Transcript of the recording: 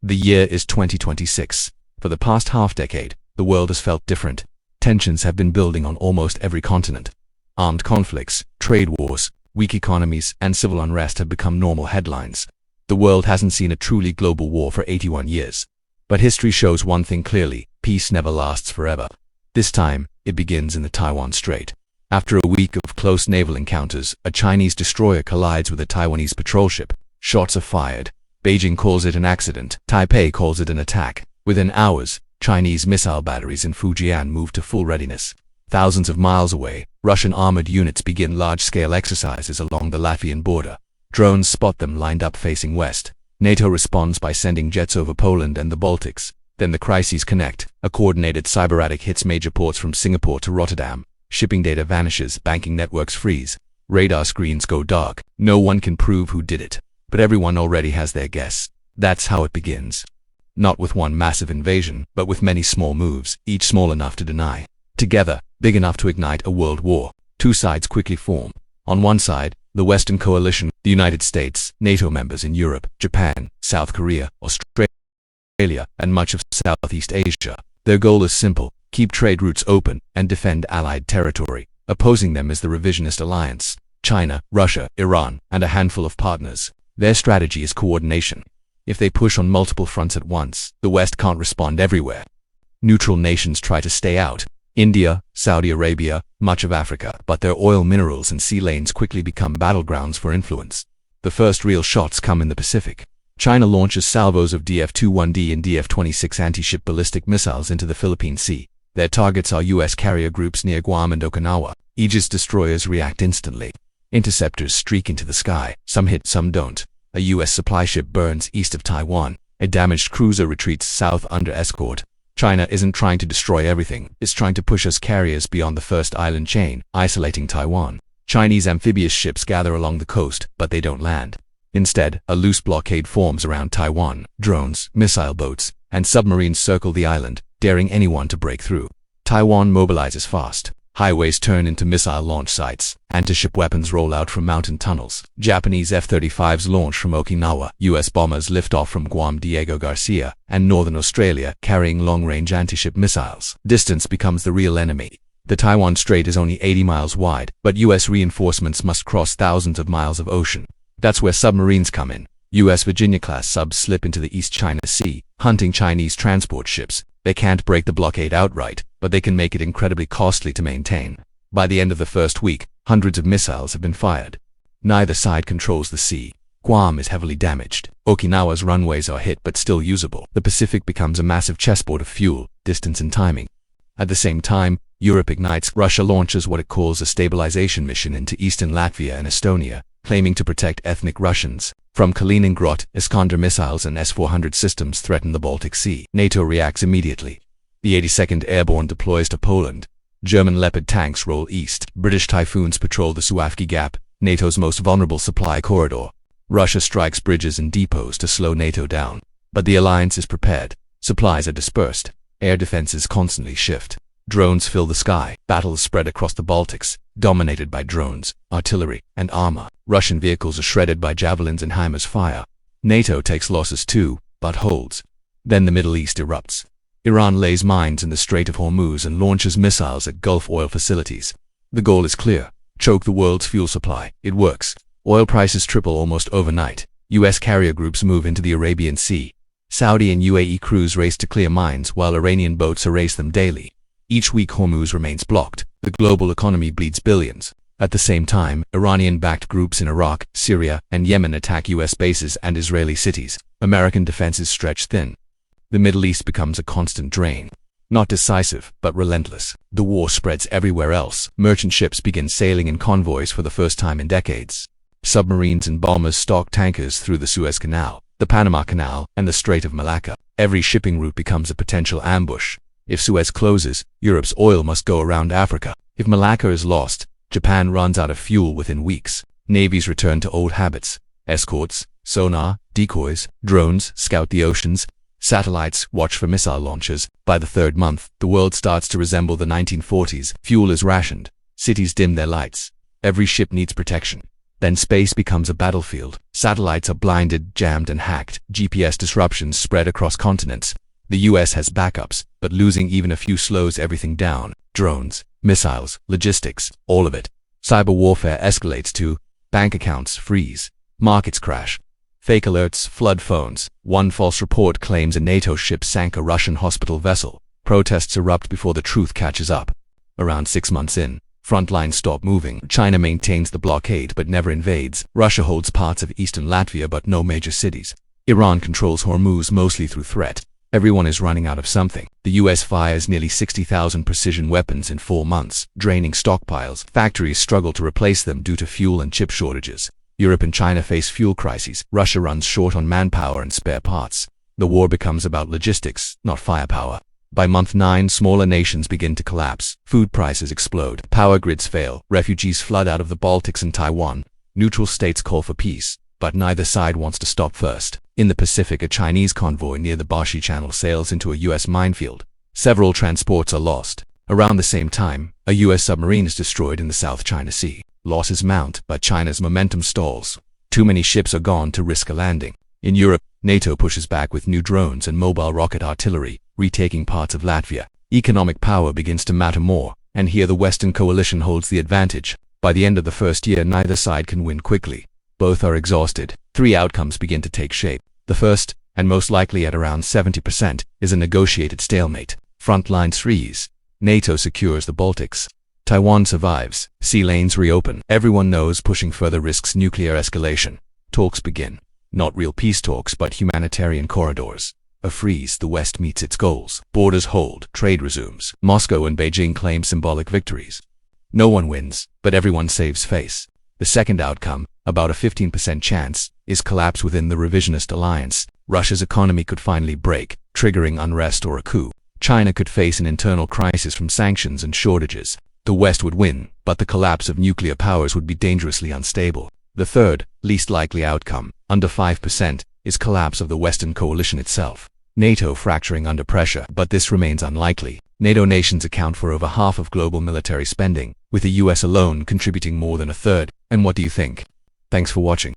The year is 2026. For the past half-decade, the world has felt different. Tensions have been building on almost every continent. Armed conflicts, trade wars, weak economies, and civil unrest have become normal headlines. The world hasn't seen a truly global war for 81 years. But history shows one thing clearly: peace never lasts forever. This time, it begins in the Taiwan Strait. After a week of close naval encounters, a Chinese destroyer collides with a Taiwanese patrol ship. Shots are fired. Beijing calls it an accident. Taipei calls it an attack. Within hours, Chinese missile batteries in Fujian move to full readiness. Thousands of miles away, Russian armored units begin large-scale exercises along the Latvian border. Drones spot them lined up facing west. NATO responds by sending jets over Poland and the Baltics. Then the crises connect. A coordinated cyberattack hits major ports from Singapore to Rotterdam. Shipping data vanishes, banking networks freeze. Radar screens go dark. No one can prove who did it, but everyone already has their guess. That's how it begins. Not with one massive invasion, but with many small moves, each small enough to deny. Together, big enough to ignite a world war. Two sides quickly form. On one side, the Western coalition, the United States, NATO members in Europe, Japan, South Korea, Australia, and much of Southeast Asia. Their goal is simple: keep trade routes open and defend allied territory. Opposing them is the revisionist alliance: China, Russia, Iran, and a handful of partners. Their strategy is coordination. If they push on multiple fronts at once, the West can't respond everywhere. Neutral nations try to stay out: India, Saudi Arabia, much of Africa, but their oil minerals and sea lanes quickly become battlegrounds for influence. The first real shots come in the Pacific. China launches salvos of DF-21D and DF-26 anti-ship ballistic missiles into the Philippine Sea. Their targets are U.S. carrier groups near Guam and Okinawa. Aegis destroyers react instantly. Interceptors streak into the sky. Some hit, some don't. A U.S. supply ship burns east of Taiwan. A damaged cruiser retreats south under escort. China isn't trying to destroy everything. It's trying to push us carriers beyond the first island chain, isolating Taiwan. Chinese amphibious ships gather along the coast, but they don't land. Instead, a loose blockade forms around Taiwan. Drones, missile boats, and submarines circle the island, daring anyone to break through. Taiwan mobilizes fast. Highways turn into missile launch sites. Anti-ship weapons roll out from mountain tunnels. Japanese F-35s launch from Okinawa. U.S. bombers lift off from Guam Diego Garcia and northern Australia, carrying long-range anti-ship missiles. Distance becomes the real enemy. The Taiwan Strait is only 80 miles wide, but U.S. reinforcements must cross thousands of miles of ocean. That's where submarines come in. U.S. Virginia-class subs slip into the East China Sea, hunting Chinese transport ships. They can't break the blockade outright, but they can make it incredibly costly to maintain. By the end of the first week, hundreds of missiles have been fired. Neither side controls the sea. Guam is heavily damaged. Okinawa's runways are hit but still usable. The Pacific becomes a massive chessboard of fuel, distance and timing. At the same time, Europe ignites. Russia launches what it calls a stabilization mission into eastern Latvia and Estonia, claiming to protect ethnic Russians. From Kaliningrad, Iskander missiles and S-400 systems threaten the Baltic Sea. NATO reacts immediately. The 82nd Airborne deploys to Poland. German Leopard tanks roll east. British Typhoons patrol the Suwalki Gap, NATO's most vulnerable supply corridor. Russia strikes bridges and depots to slow NATO down. But the alliance is prepared. Supplies are dispersed. Air defenses constantly shift. Drones fill the sky. Battles spread across the Baltics, dominated by drones, artillery, and armor. Russian vehicles are shredded by javelins and HIMARS fire. NATO takes losses too, but holds. Then the Middle East erupts. Iran lays mines in the Strait of Hormuz and launches missiles at Gulf oil facilities. The goal is clear: choke the world's fuel supply. It works. Oil prices triple almost overnight. U.S. carrier groups move into the Arabian Sea. Saudi and UAE crews race to clear mines while Iranian boats erase them daily. Each week Hormuz remains blocked. The global economy bleeds billions. At the same time, Iranian-backed groups in Iraq, Syria, and Yemen attack U.S. bases and Israeli cities. American defenses stretch thin. The Middle East becomes a constant drain. Not decisive, but relentless. The war spreads everywhere else. Merchant ships begin sailing in convoys for the first time in decades. Submarines and bombers stalk tankers through the Suez Canal, the Panama Canal, and the Strait of Malacca. Every shipping route becomes a potential ambush. If Suez closes, Europe's oil must go around Africa. If Malacca is lost, Japan runs out of fuel within weeks. Navies return to old habits. Escorts, sonar, decoys, drones scout the oceans. Satellites watch for missile launches. By the third month, the world starts to resemble the 1940s. Fuel is rationed. Cities dim their lights. Every ship needs protection. Then space becomes a battlefield. Satellites are blinded, jammed, and hacked. GPS disruptions spread across continents. The US has backups, but losing even a few slows everything down. Drones, missiles, logistics, all of it. Cyber warfare escalates to bank accounts freeze, markets crash, fake alerts flood phones. One false report claims a NATO ship sank a Russian hospital vessel. Protests erupt before the truth catches up. Around 6 months in, front lines stop moving. China maintains the blockade but never invades. Russia holds parts of eastern Latvia but no major cities. Iran controls Hormuz mostly through threat. Everyone is running out of something. The US fires nearly 60,000 precision weapons in 4 months, draining stockpiles. Factories struggle to replace them due to fuel and chip shortages. Europe and China face fuel crises. Russia runs short on manpower and spare parts. The war becomes about logistics, not firepower. By month 9, smaller nations begin to collapse. Food prices explode. Power grids fail. Refugees flood out of the Baltics and Taiwan. Neutral states call for peace, but neither side wants to stop first. In the Pacific, a Chinese convoy near the Bashi Channel sails into a US minefield. Several transports are lost. Around the same time, a US submarine is destroyed in the South China Sea. Losses mount, but China's momentum stalls. Too many ships are gone to risk a landing. In Europe, NATO pushes back with new drones and mobile rocket artillery, retaking parts of Latvia. Economic power begins to matter more, and here the Western coalition holds the advantage. By the end of the first year, neither side can win quickly. Both are exhausted. 3 outcomes begin to take shape. The first, and most likely at around 70%, is a negotiated stalemate. Front lines freeze. NATO secures the Baltics. Taiwan survives. Sea lanes reopen. Everyone knows pushing further risks nuclear escalation. Talks begin. Not real peace talks, but humanitarian corridors. A freeze, the West meets its goals. Borders hold. Trade resumes. Moscow and Beijing claim symbolic victories. No one wins, but everyone saves face. The second outcome, about a 15% chance, is collapse within the revisionist alliance. Russia's economy could finally break, triggering unrest or a coup. China could face an internal crisis from sanctions and shortages. The West would win, but the collapse of nuclear powers would be dangerously unstable. The third, least likely outcome, under 5%, is collapse of the Western coalition itself. NATO fracturing under pressure, but this remains unlikely. NATO nations account for over half of global military spending, with the US alone contributing more than a third. And what do you think? Thanks for watching.